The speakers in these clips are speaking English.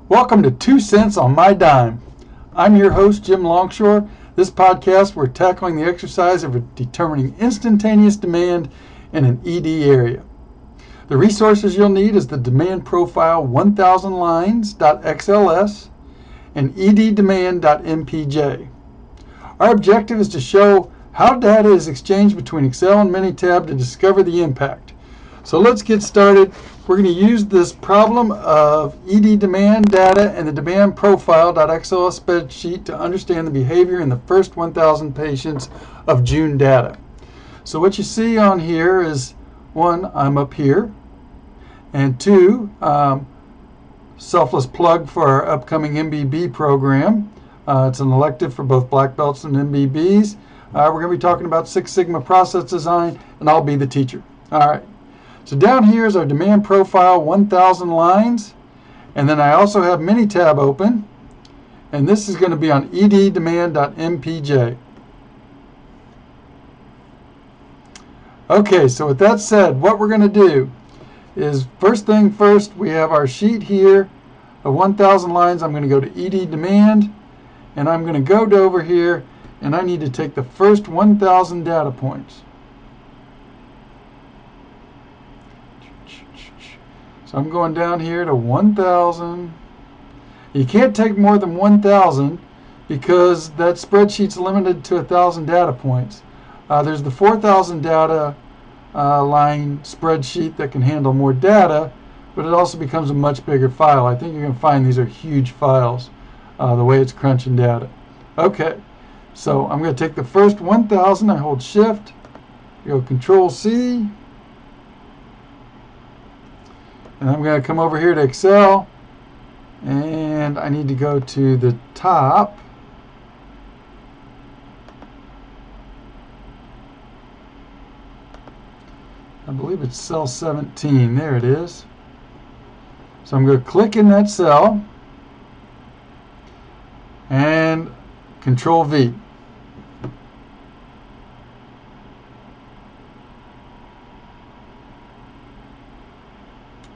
Welcome to 2 Cents on My Dime. I'm your host, Jim Longshore. This podcast, we're tackling the exercise of determining instantaneous demand in an ED area. The resources you'll need is the demand profile 1000 lines.xls and ED Demand.mpj. Our objective is to show how data is exchanged between Excel and Minitab to discover the impact. So let's get started. We're going to use this problem of ED demand data and the demand profile.xls spreadsheet to understand the behavior in the first 1,000 patients of June data. So what you see on here is, one, I'm up here, and two, selfless plug for our upcoming MBB program. It's an elective for both black belts and MBBs. We're going to be talking about Six Sigma process design, and I'll be the teacher. All right. So down here is our demand profile 1000 lines, and then I also have Minitab open, and this is going to be on ED Demand.mpj. Okay, so with that said, what we're going to do is, first thing first, we have our sheet here of 1000 lines. I'm going to go to ED Demand, and I'm going to go to over here, and I need to take the first 1000 data points. So I'm going down here to 1,000. You can't take more than 1,000 because that spreadsheet's limited to 1,000 data points. There's the 4,000 data line spreadsheet that can handle more data, but it also becomes a much bigger file. I think you're going to find these are huge files, the way it's crunching data. Okay, so I'm going to take the first 1,000. I hold Shift, go Control C. And I'm going to come over here to Excel, and I need to go to the top. I believe it's cell 17. There it is. So I'm going to click in that cell and Control V.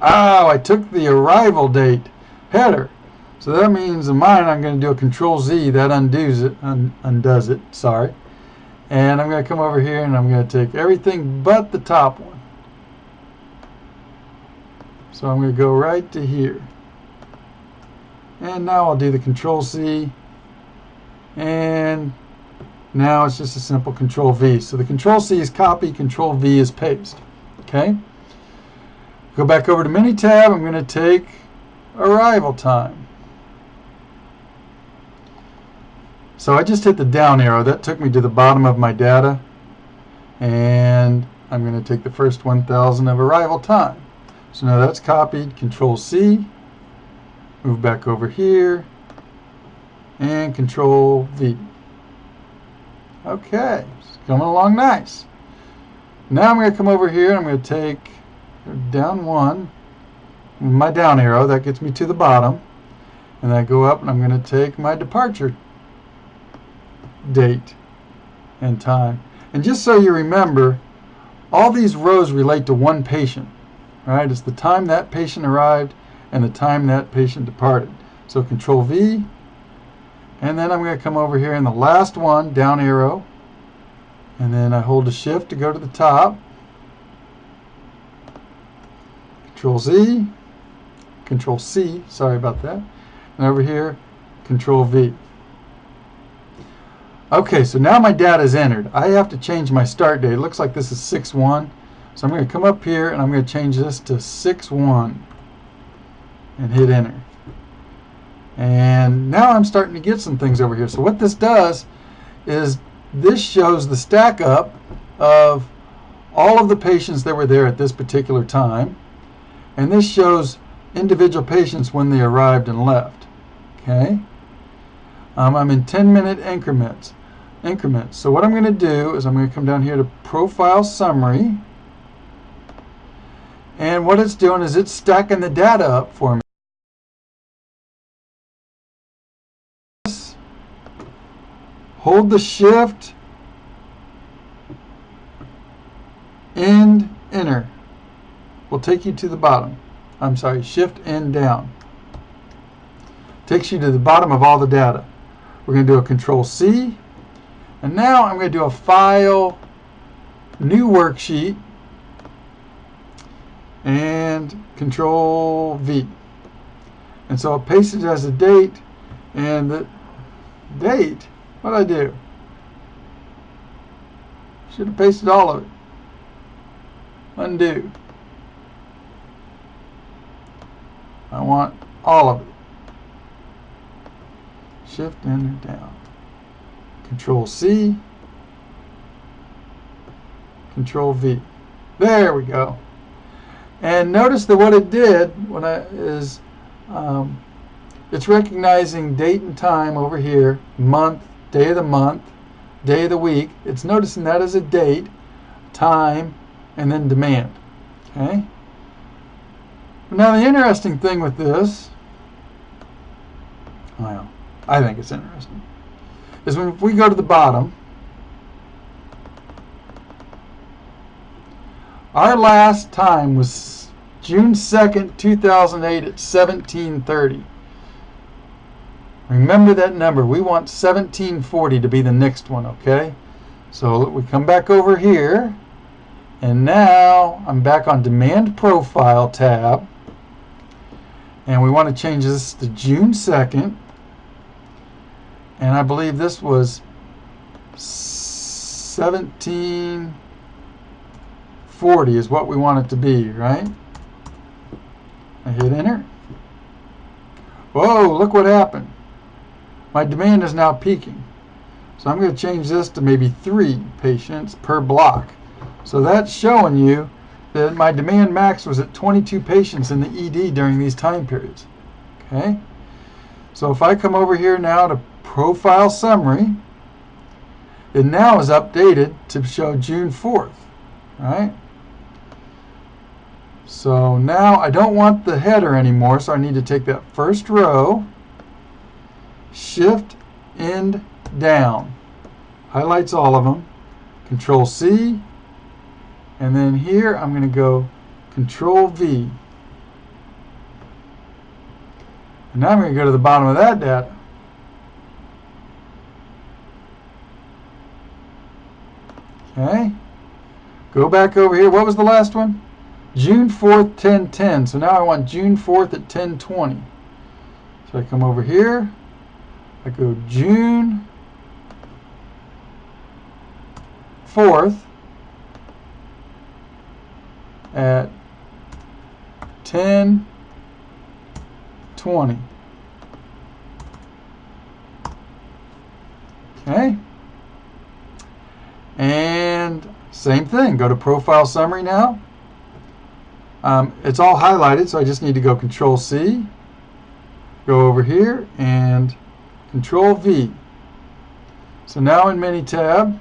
Oh, I took the arrival date header. So that means in mine I'm going to do a Control Z. That undoes it, sorry. And I'm going to come over here and I'm going to take everything but the top one. So I'm going to go right to here. And now I'll do the Control C. And now it's just a simple Control V. So the Control C is copy, Control V is paste. Okay? Go back over to Minitab. I'm going to take arrival time. So I just hit the down arrow. That took me to the bottom of my data. And I'm going to take the first 1,000 of arrival time. So now that's copied. Control C. Move back over here. And Control V. Okay. It's coming along nice. Now I'm going to come over here and I'm going to take down one, my down arrow, that gets me to the bottom, and I go up and I'm going to take my departure date and time. And just so you remember, all these rows relate to one patient, right? It's the time that patient arrived and the time that patient departed. So Control V, and then I'm going to come over here in the last one, down arrow, and then I hold the Shift to go to the top. Control Z, Control C, sorry about that, and over here, Control V. Okay, so now my data is entered. I have to change my start date. It looks like this is 6/1, so I'm going to come up here and I'm going to change this to 6/1 and hit enter. And now I'm starting to get some things over here. So what this does is this shows the stack up of all of the patients that were there at this particular time. And this shows individual patients when they arrived and left. Okay? I'm in 10-minute increments. So what I'm going to do is I'm going to come down here to Profile Summary. And what it's doing is it's stacking the data up for me. Hold the Shift, End, Enter. Will take you to the bottom. I'm sorry, Shift and down. Takes you to the bottom of all the data. We're going to do a Control C. And now I'm going to do a File, New Worksheet, and Control V. And so I'll paste it as a date. And the date, what did I do? Should have pasted all of it. Undo. I want all of it. Shift enter down. Control C. Control V. There we go. And notice that what it did is it's recognizing date and time over here, month, day of the month, day of the week. It's noticing that as a date, time, and then demand. Okay. Now the interesting thing with this, well, I think it's interesting, is when if we go to the bottom, our last time was June 2nd, 2008 at 1730. Remember that number. We want 1740 to be the next one, okay? So we come back over here, and now I'm back on Demand Profile tab, and we want to change this to June 2nd, and I believe this was 1740 is what we want it to be, right? I hit enter. Whoa, look what happened. My demand is now peaking. So I'm going to change this to maybe 3 patients per block. So that's showing you that my demand max was at 22 patients in the ED during these time periods. Okay? So if I come over here now to Profile Summary, it now is updated to show June 4th. Right? So now I don't want the header anymore, so I need to take that first row, Shift End down, highlights all of them, Control C, and then here I'm going to go Control V. And now I'm going to go to the bottom of that data. Okay. Go back over here. What was the last one? June 4th, 1010. So now I want June 4th at 1020. So I come over here. I go June 4th at 10:20. Okay. And same thing. Go to Profile Summary now. It's all highlighted, so I just need to go Control C. Go over here and Control V. So now in Minitab,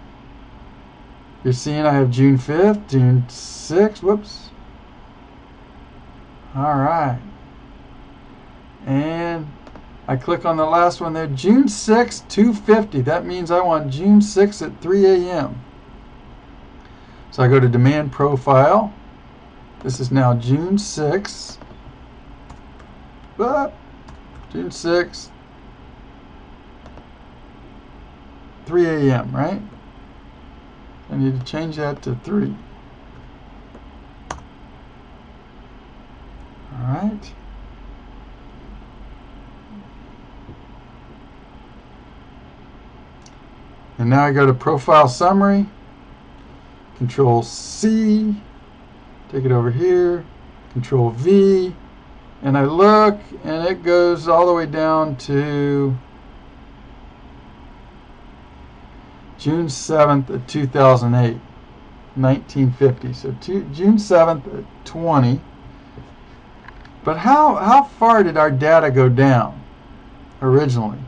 you're seeing I have June 5th, June 6th, whoops. Alright. And I click on the last one there, June 6th, 250. That means I want June 6th at 3 a.m. So I go to Demand Profile. This is now June 6th. June 6th. 3 a.m., right? I need to change that to 3. Alright. And now I go to Profile Summary, Control C, take it over here, Control V, and I look, and it goes all the way down to June 7th of 2008, 1950. So June 7th at 20. But how far did our data go down originally?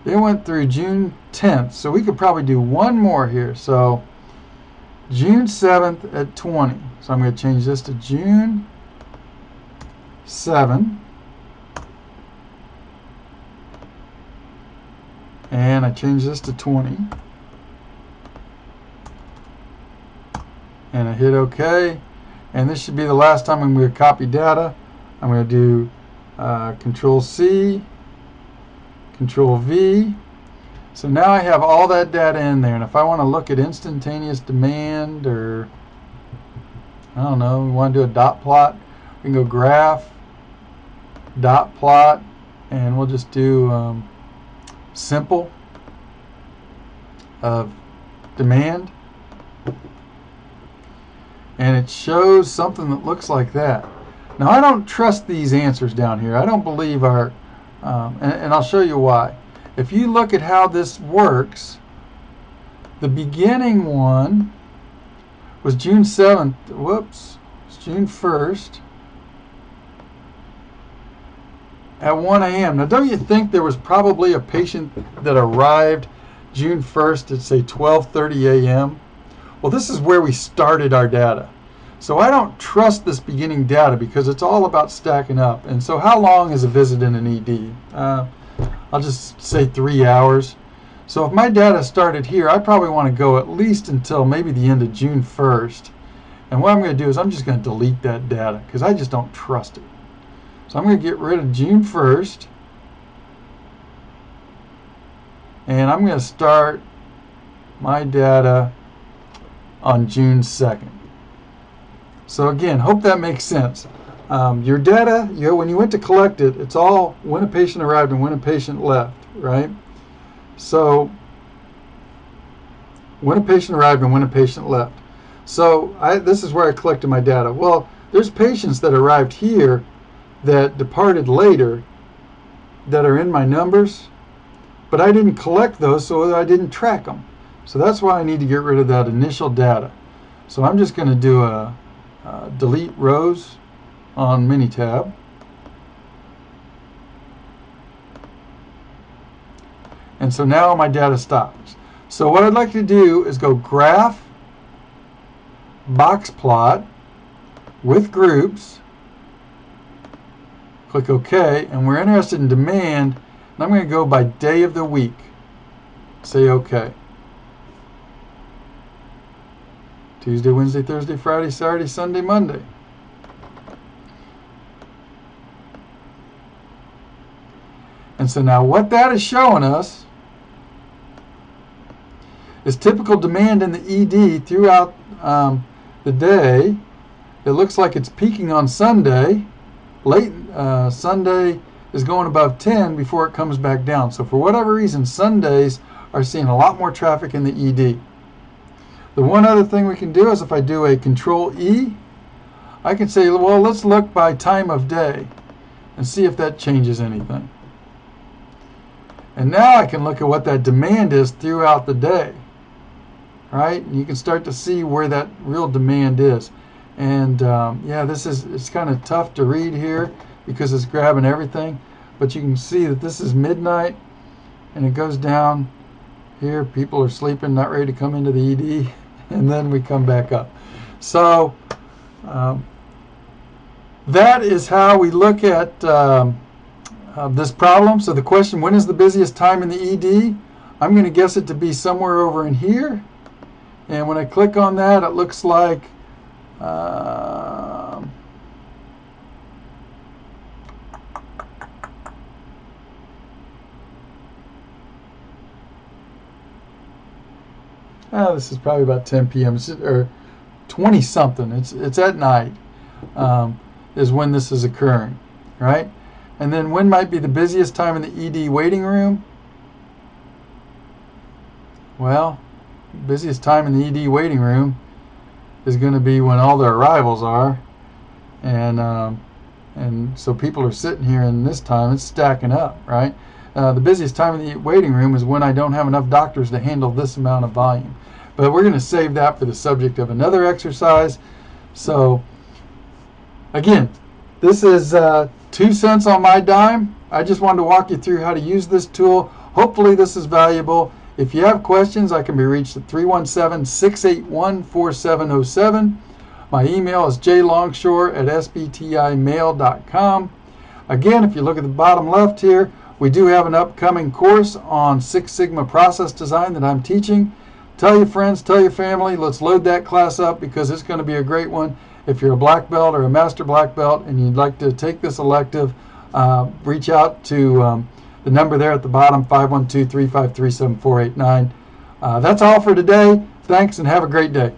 It went through June 10th, so we could probably do one more here. So June 7th at 20. So I'm going to change this to June 7. And I change this to 20. And I hit OK. And this should be the last time I'm going to copy data. I'm going to do Control C, Control V. So now I have all that data in there, and if I want to look at instantaneous demand, or I don't know, we want to do a dot plot, we can go graph, dot plot, and we'll just do simple of demand, and it shows something that looks like that. Now I don't trust these answers down here. I don't believe our and I'll show you why. If you look at how this works, the beginning one was June 7th. Whoops, it's June 1st at 1 a.m. Now, don't you think there was probably a patient that arrived June 1st at, say, 12:30 a.m.? Well, this is where we started our data. So I don't trust this beginning data because it's all about stacking up. And so how long is a visit in an ED? I'll just say 3 hours. So if my data started here, I probably want to go at least until maybe the end of June 1st. And what I'm going to do is I'm just going to delete that data because I just don't trust it. So I'm going to get rid of June 1st. And I'm going to start my data on June 2nd. So again, hope that makes sense. Your data, when you went to collect it, it's all when a patient arrived and when a patient left, right? So when a patient arrived and when a patient left. So this is where I collected my data. Well, there's patients that arrived here that departed later that are in my numbers, but I didn't collect those, so I didn't track them. So that's why I need to get rid of that initial data. So I'm just going to do a delete rows on Minitab. And so now my data stops. So what I'd like to do is go graph, box plot with groups, click OK, and we're interested in demand, and I'm going to go by day of the week. Say OK. Tuesday, Wednesday, Thursday, Friday, Saturday, Sunday, Monday. And so now what that is showing us is typical demand in the ED throughout the day. It looks like it's peaking on Sunday. Late Sunday is going above 10 before it comes back down. So for whatever reason, Sundays are seeing a lot more traffic in the ED. The one other thing we can do is if I do a Control E, I can say, well, let's look by time of day and see if that changes anything. And now I can look at what that demand is throughout the day, right? And you can start to see where that real demand is. And yeah, it's kind of tough to read here because it's grabbing everything. But you can see that this is midnight, and it goes down here. People are sleeping, not ready to come into the ED, and then we come back up. So that is how we look at this problem. So the question, when is the busiest time in the ED? I'm going to guess it to be somewhere over in here. And when I click on that, it looks like this is probably about 10 p.m. or 20 something. It's at night is when this is occurring, right? And then when might be the busiest time in the ED waiting room? Well, busiest time in the ED waiting room is going to be when all the arrivals are, and so people are sitting here, and this time it's stacking up, right? The busiest time in the waiting room is when I don't have enough doctors to handle this amount of volume. But we're going to save that for the subject of another exercise. So again, this is 2 cents on my dime. I just wanted to walk you through how to use this tool. Hopefully this is valuable. If you have questions, I can be reached at 317-681-4707. My email is jlongshore@sbtimail.com. Again, if you look at the bottom left here, we do have an upcoming course on Six Sigma process design that I'm teaching. Tell your friends, tell your family, let's load that class up because it's going to be a great one. If you're a black belt or a master black belt and you'd like to take this elective, reach out to the number there at the bottom, 512-353-7489. That's all for today. Thanks, and have a great day.